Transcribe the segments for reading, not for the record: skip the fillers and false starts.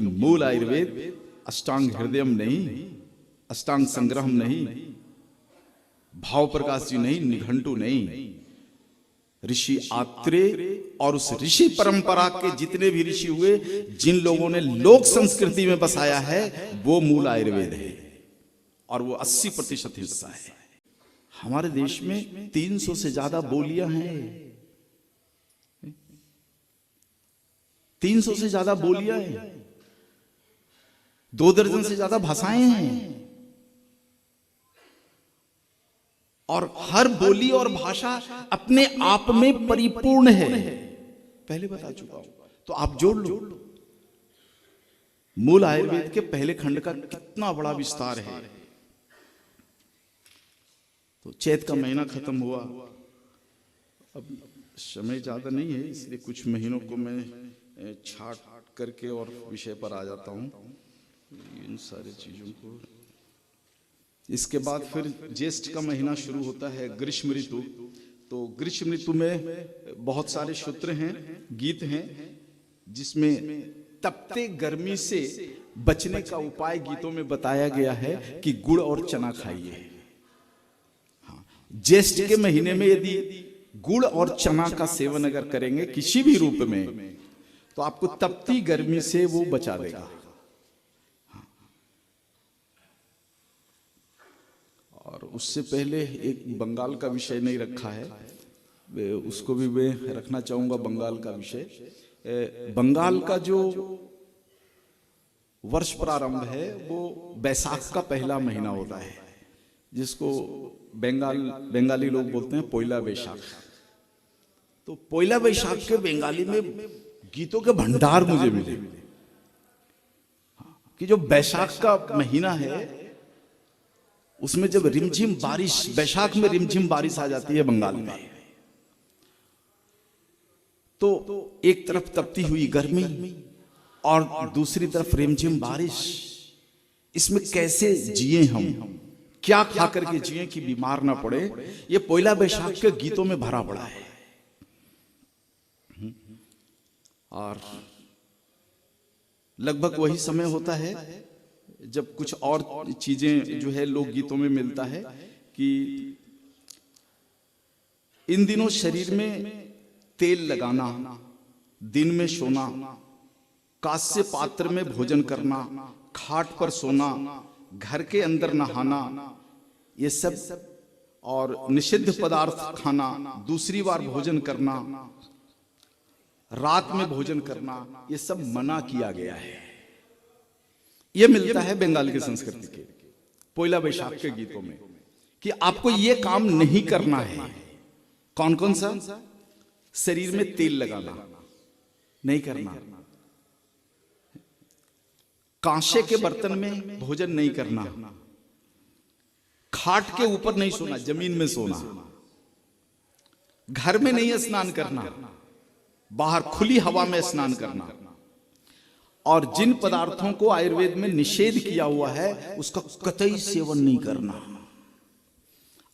मूल आयुर्वेद अष्टांग हृदयम नहीं, अष्टांग संग्रहम नहीं, भाव प्रकाश जी नहीं, निघंटू नहीं, ऋषि आत्रेय और उस ऋषि परंपरा के जितने भी ऋषि हुए, जिन लोगों ने लोक संस्कृति में बसाया है, वो मूल आयुर्वेद है और वो 80% हिस्सा है। हमारे देश में 300 से ज्यादा बोलियां हैं, 300 से ज्यादा बोलियां हैं, 2 दर्जन से ज्यादा भाषाएं हैं और हर बोली और भाषा अपने आप में परिपूर्ण है। पहले बता चुका हूं, तो आप जोड़ लो। मूल आयुर्वेद के पहले खंड का कितना बड़ा विस्तार है। तो चैत का महीना खत्म हुआ, अब समय ज्यादा नहीं है, इसलिए कुछ महीनों को मैं छाट करके और विषय पर आ जाता हूं, इन सारी चीजों को। इसके बाद फिर ज्येष्ठ का महीना शुरू होता है, ग्रीष्म ऋतु। तो ग्रीष्म ऋतु में बहुत सारे सूत्र हैं, गीत हैं, जिसमें तपते गर्मी से बचने का उपाय गीतों में बताया गया है कि गुड़ और चना खाइए। ज्येष्ठ के महीने में यदि गुड़ और चना का सेवन अगर करेंगे किसी भी रूप में, तो आपको तपती गर्मी से वो बचा देगा। और उससे पहले एक बंगाल का विषय नहीं रखा है, उसको भी मैं रखना चाहूंगा। बंगाल का विषय, बंगाल का जो वर्ष प्रारंभ है वो बैसाख का पहला महीना होता है, जिसको बंगाली लोग बोलते हैं पोइला बैसाख। तो पोइला बैसाख के बंगाली में गीतों के भंडार मुझे मिले कि जो बैसाख का महीना है उसमें जब रिमझिम बारिश, बैसाख में रिमझिम बारिश आ जाती है बंगाल में, तो एक तरफ तपती हुई गर्मी और दूसरी तरफ रिमझिम बारिश, इसमें कैसे जिए हम, क्या खा करके जिए कि बीमार ना पड़े, ये पोइला बैसाख के गीतों में भरा पड़ा है। और लगभग वही समय होता है जब कुछ और चीजें जो है लोक गीतों में मिलता है कि इन दिनों शरीर में तेल लगाना, दिन में सोना, कांस्य पात्र में भोजन करना, खाट पर सोना, घर के अंदर नहाना, ये सब, और निषिद्ध पदार्थ खाना, दूसरी बार भोजन करना, रात में भोजन करना, ये सब मना किया गया है। ये मिलता है बंगाल की संस्कृति के पोइला बैसाख के गीतों में कि आपको ये काम नहीं करना है। कौन कौन सा? शरीर में तेल लगाना नहीं करना, कांसे के बर्तन में भोजन नहीं करना, खाट के ऊपर नहीं सोना, जमीन में सोना, घर में नहीं स्नान करना, बाहर खुली हवा में स्नान करना, और जिन पदार्थों को आयुर्वेद में निषेध किया हुआ है उसका कतई सेवन नहीं करना।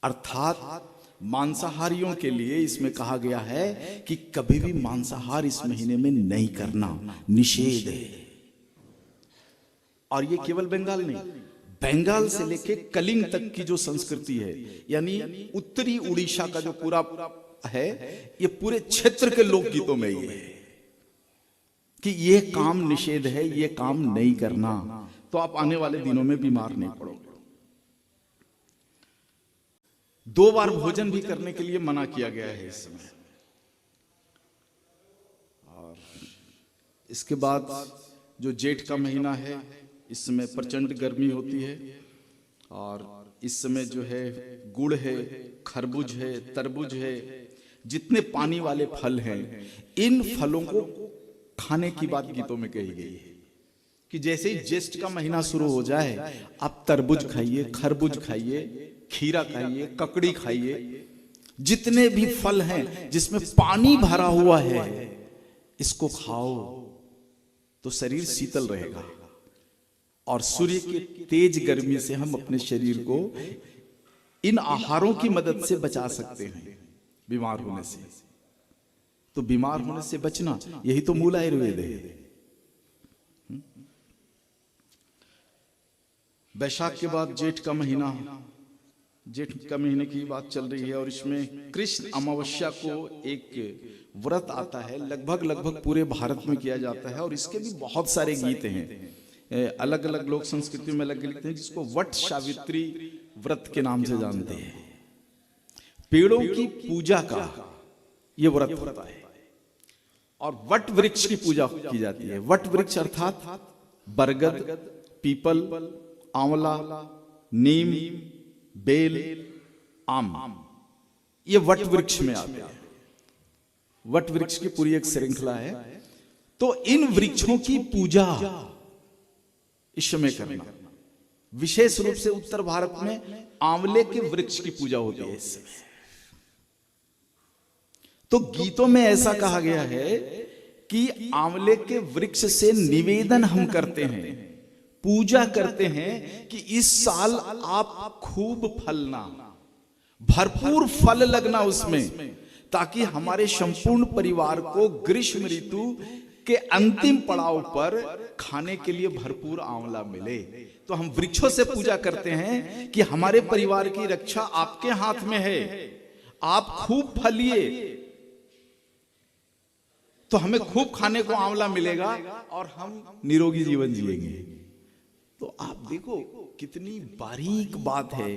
अर्थात मांसाहारियों के लिए इसमें कहा गया है कि कभी भी मांसाहार इस महीने में नहीं करना, निषेध है। और ये केवल बंगाल नहीं, बंगाल से लेके कलिंग तक की जो संस्कृति है, यानी उत्तरी उड़ीसा का जो पूरा है, ये पूरे क्षेत्र के लोकगीतों में ये है कि ये काम निषेध है, ये काम नहीं करना, तो आप आने वाले दिनों में बीमार नहीं पड़ोगे। 2 बार भोजन भी करने के लिए मना किया गया है इस समय। और इसके बाद जो जेठ का महीना है, इस समय प्रचंड गर्मी होती है, और इस समय जो है गुड़ है, खरबूज है, तरबूज है, जितने पानी वाले फल हैं, इन फलों को खाने की बात गीतों में कही गई है कि जैसे ही ज्येष्ठ का महीना शुरू हो जाए, आप तरबूज खाइए, खरबूज खाइए, खीरा खाइए, ककड़ी खाइए, जितने भी फल हैं जिसमें पानी भरा हुआ है, इसको खाओ तो शरीर शीतल रहेगा। और सूर्य की तेज गर्मी से हम अपने शरीर को इन आहारों की मदद से बचा सकते हैं बीमार होने से। तो बीमार होने से बचना, यही तो मूल आयुर्वेद है। बैसाख के बाद जेठ का महीना, जेठ का महीने की बात चल रही है और इसमें कृष्ण अमावस्या को एक व्रत आता है, लगभग पूरे भारत में किया जाता है और इसके भी बहुत सारे गीत हैं, अलग अलग लोक संस्कृतियों में अलग लिखते हैं, जिसको वट सावित्री व्रत के नाम से जानते हैं। पेड़ों की पूजा का ये व्रत होता है और वट वृक्ष की पूजा की जाती है। वट वृक्ष अर्थात बरगद, पीपल, आंवला, नीम, बेल, आम, ये वट वृक्ष में आते हैं। वट वृक्ष की पूरी एक श्रृंखला है। तो इन वृक्षों की पूजा इस समय करना, विशेष रूप से उत्तर भारत में आंवले के वृक्ष की पूजा होती है इस समय। तो गीतों में ऐसा कहा गया है कि आंवले के वृक्ष से निवेदन हम करते हैं, पूजा करते हैं कि इस साल आप खूब फलना, भरपूर फल लगना उसमें, ताकि हमारे संपूर्ण परिवार को ग्रीष्म ऋतु के अंतिम पड़ाव पर खाने के लिए भरपूर आंवला मिले। तो हम वृक्षों से पूजा करते हैं कि हमारे परिवार की रक्षा आपके हाथ में है, आप खूब फलिए तो हमें खूब खाने को आंवला मिलेगा और हम निरोगी जीवन जिएंगे। तो आप देखो कितनी बारीक बात है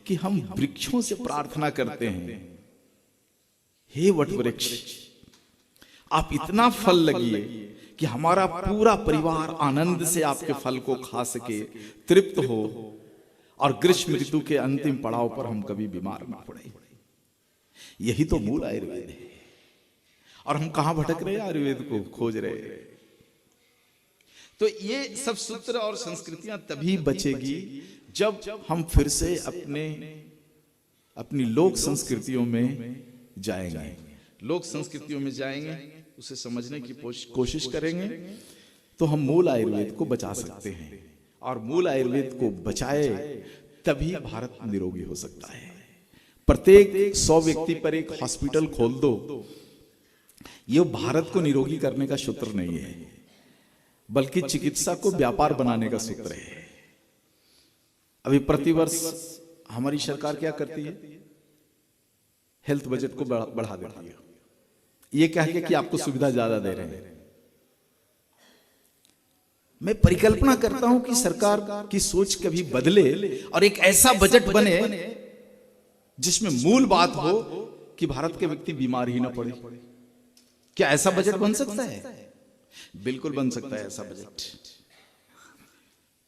कि हम वृक्षों से प्रार्थना करते हैं, हे वट वृक्ष आप इतना फल लगिए कि हमारा पूरा परिवार आनंद से आपके फल को खा सके, तृप्त हो और ग्रीष्म ऋतु के अंतिम पड़ाव पर हम कभी बीमार ना पड़े। यही तो मूल आयुर्वेद है। और हम कहां भटक रहे हैं, आयुर्वेद को खोज रहे हैं। तो ये सब सूत्र और संस्कृतियां तभी बचेगी जब हम फिर से अपनी लोक संस्कृतियों में जाएंगे, लोक संस्कृतियों में जाएंगे, उसे समझने की कोशिश करेंगे, तो हम मूल आयुर्वेद को बचा सकते हैं। और मूल आयुर्वेद को बचाए तभी भारत निरोगी हो सकता है। प्रत्येक 100 व्यक्ति पर एक हॉस्पिटल खोल दो, ये भारत को निरोगी करने का सूत्र नहीं है, बल्कि चिकित्सा को व्यापार बनाने का सूत्र है। अभी प्रतिवर्ष हमारी सरकार क्या करती है, हेल्थ बजट को बढ़ा देती है, ये कह के कि आपको सुविधा ज्यादा दे रहे हैं। मैं परिकल्पना करता हूं कि सरकार की सोच कभी बदले और एक ऐसा बजट बने जिसमें मूल बात हो कि भारत के व्यक्ति बीमार ही ना पड़े। क्या ऐसा बजट बन सकता है? बिल्कुल बन सकता है ऐसा बजट।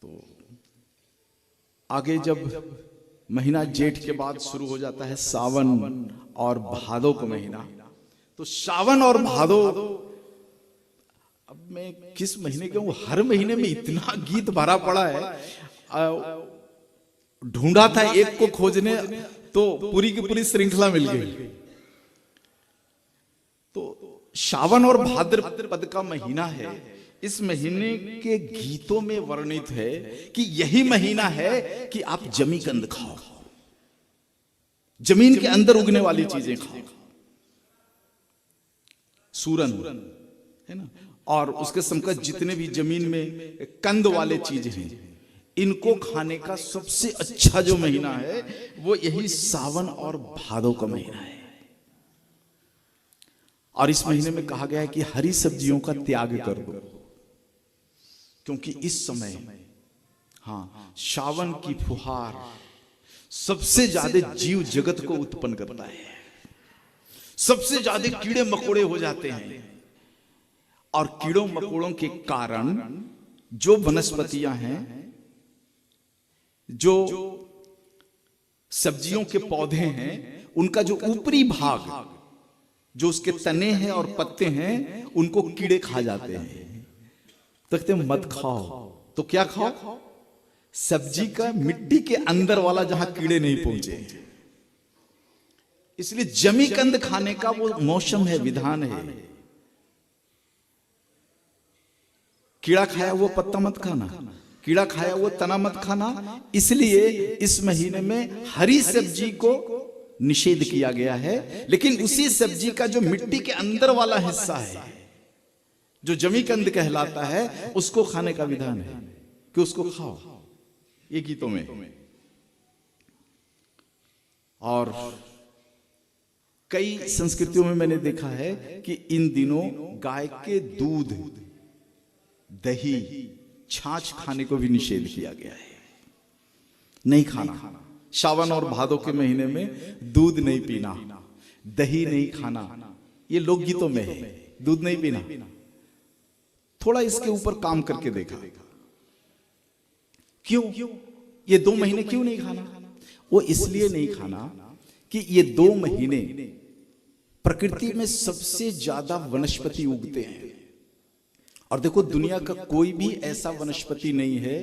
तो आगे जब महीना जेठ के बाद शुरू हो जाता है सावन और भादो का महीना, तो सावन और भादो, अब मैं किस महीने के हूं, हर महीने में इतना गीत भरा पड़ा है। ढूंढा था एक को खोजने तो पूरी की पूरी श्रृंखला मिल गई। तो सावन और भाद्रपद का महीना है। इस महीने के गीतों में वर्णित है कि यही महीना है कि आप जमीकंद खाओ, जमीन के अंदर उगने वाली चीजें खाओ, सूरन है ना, और उसके समकक्ष जितने भी जमीन में कंद वाले चीज हैं, इनको खाने का सबसे अच्छा जो महीना है वो यही सावन और भादो का महीना है। और इस महीने में कहा गया है कि हरी सब्जियों का त्याग कर दो, क्योंकि इस समय सावन की फुहार सबसे ज्यादा जीव जगत को उत्पन्न करता है, सबसे ज्यादा कीड़े मकोड़े हो जाते हैं। और कीड़ों मकोड़ों के कारण जो वनस्पतियां हैं, जो सब्जियों के पौधे हैं, उनका जो ऊपरी भाग, जो उसके तने हैं और पत्ते हैं, उनको कीड़े खा जाते हैं। कहते मत खाओ, तो क्या खाओ? सब्जी का मिट्टी के अंदर वाला, जहां कीड़े नहीं पहुंचे। इसलिए जमीकंद खाने का वो मौसम है, विधान है। कीड़ा खाया वो पत्ता मत खाना, कीड़ा खाया वो तना मत खाना। इसलिए इस महीने में हरी सब्जी को निषेध किया गया है, लेकिन उसी सब्जी का जो मिट्टी के अंदर वाला हिस्सा है, जो जमीकंद कहलाता है, उसको खाने का विधान है कि उसको खाओ। ये गीतों में। और कई संस्कृतियों में मैंने देखा है कि इन दिनों गाय के दूध, दही, छाछ खाने को भी निषेध किया गया है। नहीं खाना, सावन और भादों के महीने में दूध नहीं पीना, दही नहीं खाना, ये लोकगीतों में है। दूध नहीं पीना, थोड़ा इसके ऊपर काम करके देखा, क्यों ये 2 महीने क्यों नहीं खाना? वो इसलिए नहीं खाना कि ये 2 महीने प्रकृति में सबसे ज्यादा वनस्पति उगते हैं। और देखो, दुनिया का कोई भी ऐसा वनस्पति नहीं है,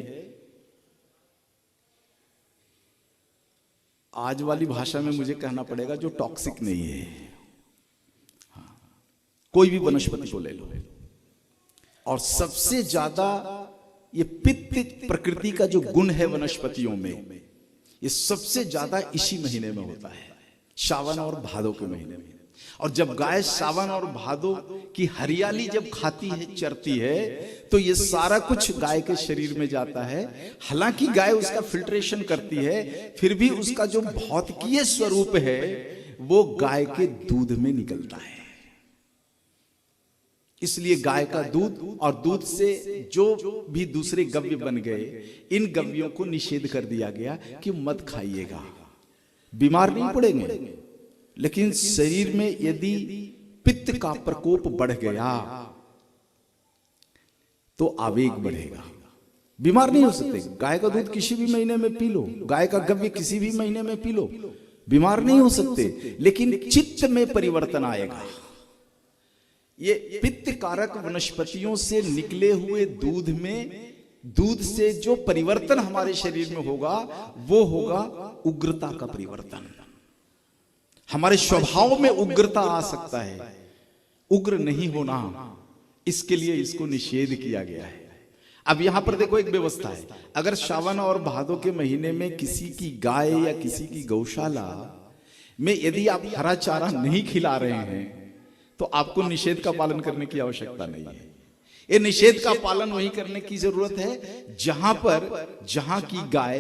आज वाली भाषा में मुझे कहना पड़ेगा, जो टॉक्सिक नहीं है। हाँ, कोई भी वनस्पति को ले लो, और सबसे ज्यादा ये पित्त प्रकृति का जो गुण है वनस्पतियों में, ये सबसे ज्यादा इसी महीने में होता है, सावन और भादों के महीने में। और जब गाय सावन और भादों की हरियाली जब खाती है, चरती है, तो ये सारा कुछ गाय के शरीर में जाता है। हालांकि गाय उसका फिल्ट्रेशन करती है, फिर भी उसका जो भौतिकीय स्वरूप है वो गाय के दूध में निकलता है। इसलिए गाय का दूध और दूध से जो भी दूसरे गव्य बन गए, इन गव्यों को निषेध कर दिया गया कि मत खाइएगा, बीमार नहीं पड़ेंगे। लेकिन शरीर में यदि पित्त का प्रकोप बढ़ गया तो आवेग बढ़ेगा, बीमार नहीं हो सकते। गाय का दूध किसी भी महीने में पी लो, गाय का गव्य किसी भी महीने में पी लो, बीमार नहीं हो सकते। लेकिन चित्त में परिवर्तन आएगा। ये पित्त कारक वनस्पतियों से निकले हुए दूध में, दूध से जो परिवर्तन हमारे शरीर में होगा वो होगा उग्रता का परिवर्तन। हमारे स्वभाव में उग्रता आ सकता है, उग्र नहीं होना, इसके लिए इसको निषेध किया गया है। अब यहां पर देखो, एक व्यवस्था है। अगर सावन और भादों के महीने में किसी की गाय या किसी की गौशाला में यदि आप हरा चारा नहीं खिला रहे हैं तो आपको निषेध का पालन करने की आवश्यकता नहीं है। ये निषेध का पालन वही करने की जरूरत है जहां की गाय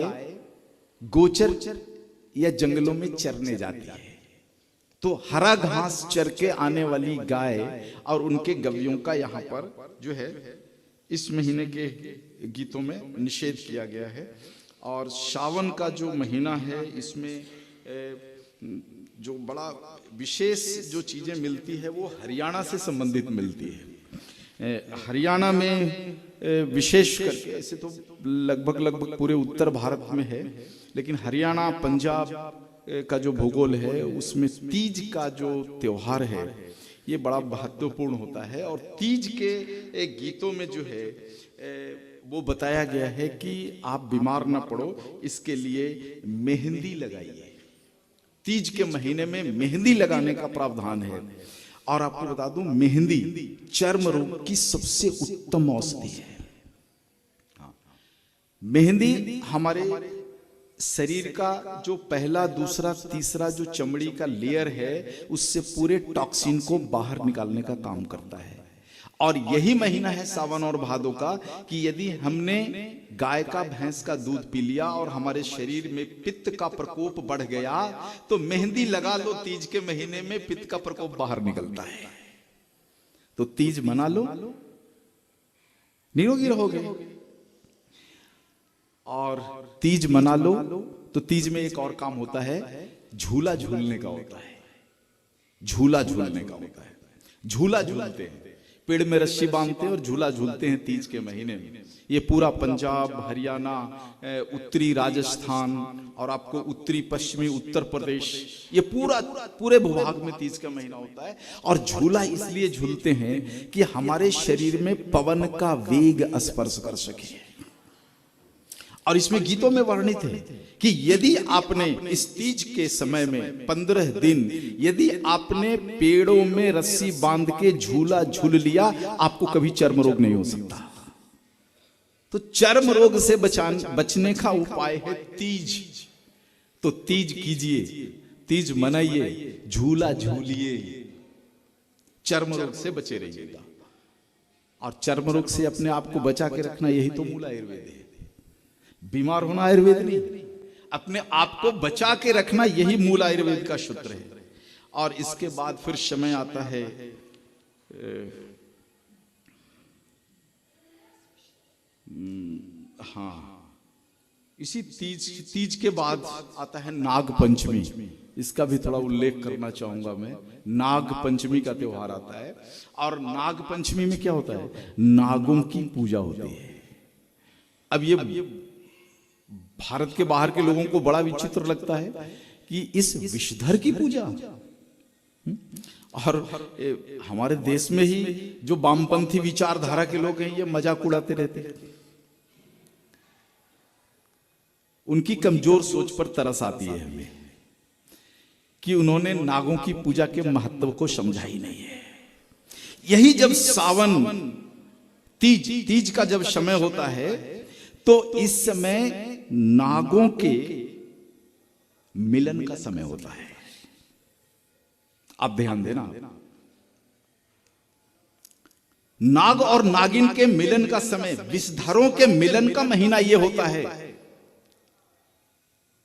गोचर या जंगलों में चरने जाती है। तो हरा घास चर के आने वाली गाय और उनके गव्यों का यहाँ पर जो है इस महीने के गीतों में निषेध किया गया है। और सावन का जो महीना है, इसमें जो बड़ा विशेष जो चीजें मिलती है वो हरियाणा से संबंधित मिलती है। हरियाणा में विशेष करके, ऐसे तो लगभग पूरे उत्तर भारत में है, लेकिन हरियाणा, पंजाब का जो भूगोल है उसमें तीज का जो त्योहार है ये बड़ा महत्वपूर्ण होता है। और तीज के गीतों में जो है वो बताया गया है कि आप बीमार ना पड़ो, इसके लिए मेहंदी लगाइए। तीज के महीने में मेहंदी लगाने का प्रावधान है। और आपको बता दूं, मेहंदी चर्म रोग की सबसे उत्तम औषधि है। मेहंदी हमारे शरीर का जो पहला, दूसरा, तीसरा जो चमड़ी का लेयर है उससे पूरे टॉक्सिन को बाहर निकालने का काम करता है। और यही महीना है सावन और भादों का कि यदि हमने गाय का, भैंस का दूध पी लिया और हमारे शरीर में पित्त का प्रकोप बढ़ गया तो मेहंदी लगा लो। तीज के महीने में पित्त का प्रकोप बाहर निकलता है। तो तीज मना लो, निरोगी रहोगे। और तीज मना लो तो तीज में एक और काम होता है, झूला झूलने का होता है। झूला झूलने का होता है, झूला झूलते हैं, पेड़ में रस्सी बांधते हैं और झूला झूलते हैं तीज के महीने में। ये पूरा पंजाब, हरियाणा, उत्तरी राजस्थान और आपको उत्तरी पश्चिमी उत्तर प्रदेश, ये पूरे भूभाग में तीज का महीना होता है। और झूला इसलिए झूलते हैं कि हमारे शरीर में पवन का वेग स्पर्श कर सके। और इसमें गीतों में वर्णित है कि यदि आपने इस तीज के समय में 15 दिन यदि आपने पेड़ों में रस्सी बांध के झूला झूल लिया, आपको कभी चर्म रोग नहीं हो सकता। तो चर्म रोग से बचने का उपाय है तीज। तो तीज कीजिए, तीज मनाइए, झूला झूलिए, चर्म रोग से बचे रहिएगा। और चर्म रोग से अपने आप को बचा के रखना, यही तो मूल आयुर्वेद है। बीमार होना आयुर्वेद नहीं, अपने आप को बचा के रखना यही मूल आयुर्वेद का सूत्र है। और इसके बाद फिर समय आता है इसी तीज के बाद आता है नाग पंचमी। इसका भी थोड़ा उल्लेख करना चाहूंगा मैं। नाग पंचमी का त्योहार आता है, और नाग पंचमी में क्या होता है, नागों की पूजा होती है। अब ये भारत के बाहर के लोगों को बड़ा विचित्र लगता है कि इस विषधर की पूजा, और हमारे देश में ही जो वामपंथी विचारधारा के लोग हैं ये मजाक उड़ाते रहते हैं। उनकी कमजोर सोच पर तरस आती है हमें कि उन्होंने नागों की पूजा के महत्व को समझा ही नहीं है। यही जब सावन तीज का जब समय होता है तो इस समय नागों के मिलन का समय होता है। आप ध्यान देना, नाग और नागिन के मिलन का समय, विषधरों के मिलन का महीना यह होता है।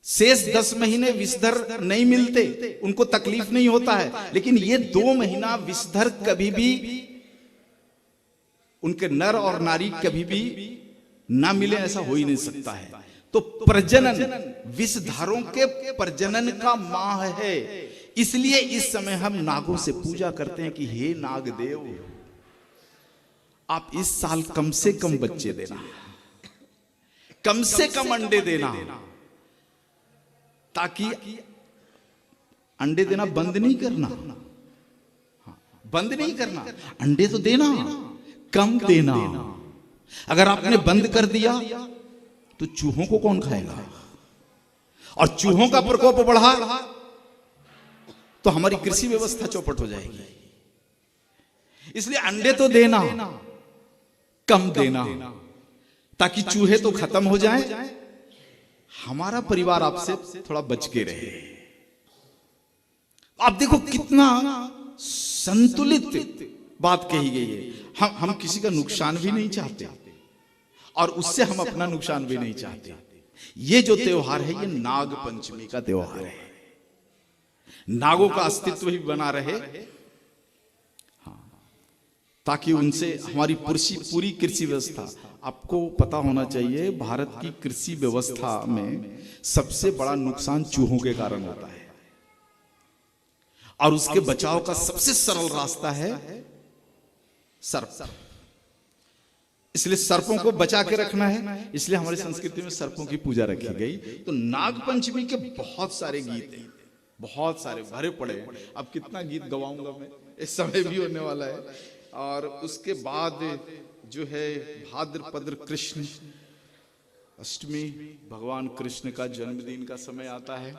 शेष 10 महीने विषधर नहीं मिलते, उनको तकलीफ नहीं होता है, लेकिन ये 2 महीना विषधर कभी भी, उनके नर और नारी कभी भी ना मिले, ऐसा हो ही नहीं सकता है। तो प्रजनन, विषधरों के प्रजनन का माह है, इसलिए इस समय हम नागों से पूजा करते हैं कि हे नागदेव, आप इस साल कम से कम बच्चे देना, कम से कम अंडे देना, ताकि अंडे देना बंद नहीं करना, बंद नहीं करना, अंडे तो देना, कम देना। अगर आपने बंद कर दिया तो चूहों को कौन खाएगा, और चूहों का प्रकोप बढ़ा तो हमारी कृषि व्यवस्था चौपट हो जाएगी। इसलिए अंडे तो देना, कम देना, ताकि चूहे तो खत्म हो जाएं, हमारा परिवार आपसे थोड़ा बच के रहे। आप देखो कितना संतुलित बात कही गई है। हम किसी का नुकसान भी नहीं चाहते और उससे हम अपना नुकसान भी नहीं चाहते। ये जो त्योहार है ये नाग पंचमी का त्योहार है, नागों का अस्तित्व भी बना रहे, ताकि उनसे हमारी पूरी कृषि व्यवस्था। आपको पता होना चाहिए भारत की कृषि व्यवस्था में सबसे बड़ा नुकसान चूहों के कारण होता है, और उसके बचाव का सबसे सरल रास्ता है सर्प। इसलिए सर्पों को बचा के रखना है, इसलिए हमारी संस्कृति में सर्पों की पूजा रखी गई। तो नाग पंचमी के बहुत सारे गीत हैं, बहुत सारे भरे पड़े हैं। अब कितना गीत गवाऊंगा मैं, इस समय भी होने वाला है। और उसके बाद जो है भाद्रपद कृष्ण अष्टमी, भगवान कृष्ण का जन्मदिन का समय आता है,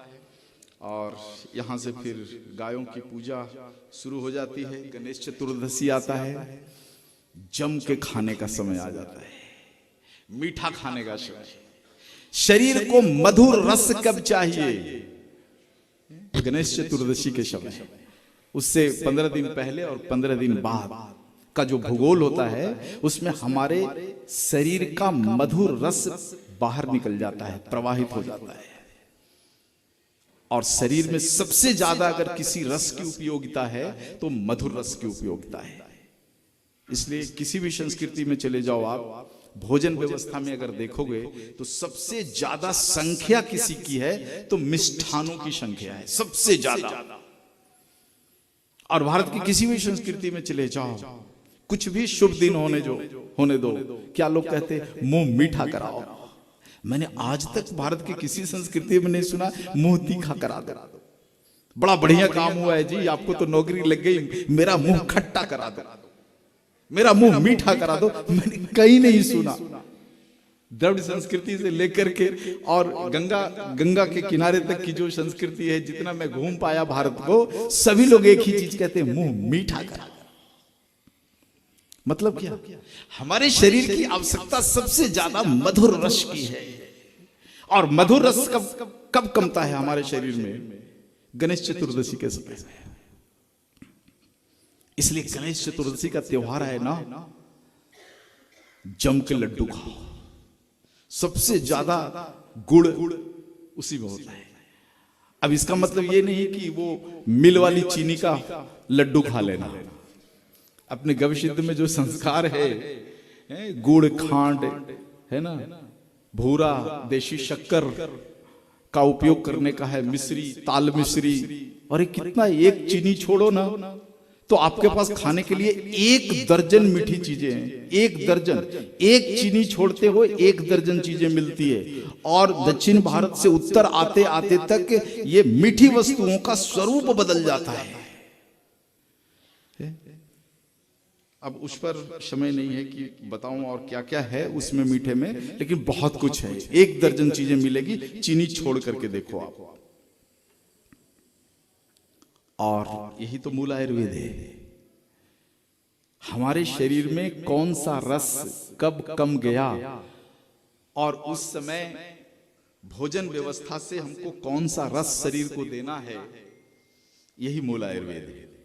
और यहाँ से फिर गायों की पूजा शुरू हो जाती है। गणेश चतुर्दशी आता है, जम के खाने का समय आ जाता है, मीठा खाने का समय। शरीर को मधुर रस कब चाहिए, गणेश चतुर्दशी के समय। उससे 15 दिन पहले और 15 दिन बाद का जो भूगोल होता है उसमें हमारे शरीर का मधुर रस बाहर निकल जाता है, प्रवाहित हो जाता है। और शरीर में सबसे ज्यादा अगर किसी रस की उपयोगिता है तो मधुर रस की उपयोगिता है। इसलिए किसी भी संस्कृति में चले जाओ आप, भोजन व्यवस्था में अगर देखोगे तो सबसे ज्यादा संख्या किसी की है तो मिष्ठानों की संख्या है सबसे ज्यादा। और भारत की किसी भी संस्कृति में चले जाओ, कुछ भी शुभ दिन होने दो, क्या लोग कहते हैं, मुंह मीठा कराओ। मैंने आज तक भारत की किसी संस्कृति में नहीं सुना मुंह तीखा करा दो, बड़ा बढ़िया काम हुआ है जी, आपको तो नौकरी लग गई, मेरा मुंह खट्टा करा दो, मेरा मुंह मीठा करा दो। मैंने कहीं नहीं सुना। द्रविड़ संस्कृति से लेकर के और गंगा के किनारे तक की जो संस्कृति है, जितना मैं घूम पाया भारत को, सभी लोग एक ही चीज कहते हैं, मुंह मीठा करा। मतलब क्या, हमारे शरीर की आवश्यकता सबसे ज्यादा मधुर रस की है। और मधुर रस कब कमता है हमारे शरीर में, गणेश चतुर्दशी के समय। इसलिए गणेश चतुर्दशी का त्योहार है ना, जम के लड्डू खाओ, सबसे ज्यादा गुड़ उसी में होता है। अब इसका मतलब ये नहीं कि वो मिल वाली चीनी का लड्डू खा लेना। अपने गविष्ठ में जो संस्कार है, गुड़ खांड है ना, भूरा देशी शक्कर का उपयोग करने का है, मिश्री, ताल मिश्री, और कितना, एक चीनी छोड़ो ना तो आपके पास खाने के लिए 1 दर्जन मीठी चीजें हैं। 1 दर्जन, एक चीनी छोड़ते हो 1 दर्जन चीजें मिलती है। और दक्षिण भारत से उत्तर आते आते तक ये मीठी वस्तुओं का स्वरूप बदल जाता है। अब उस पर समय नहीं है कि बताऊं और क्या क्या है उसमें मीठे में, लेकिन बहुत कुछ है। 1 दर्जन चीजें मिलेगी, चीनी छोड़ करके देखो आप। और यही तो मूल आयुर्वेद है। हमारे शरीर में कौन सा रस कब कम गया और उस समय भोजन व्यवस्था से हमको कौन सा रस शरीर को देना है, यही मूल आयुर्वेद है।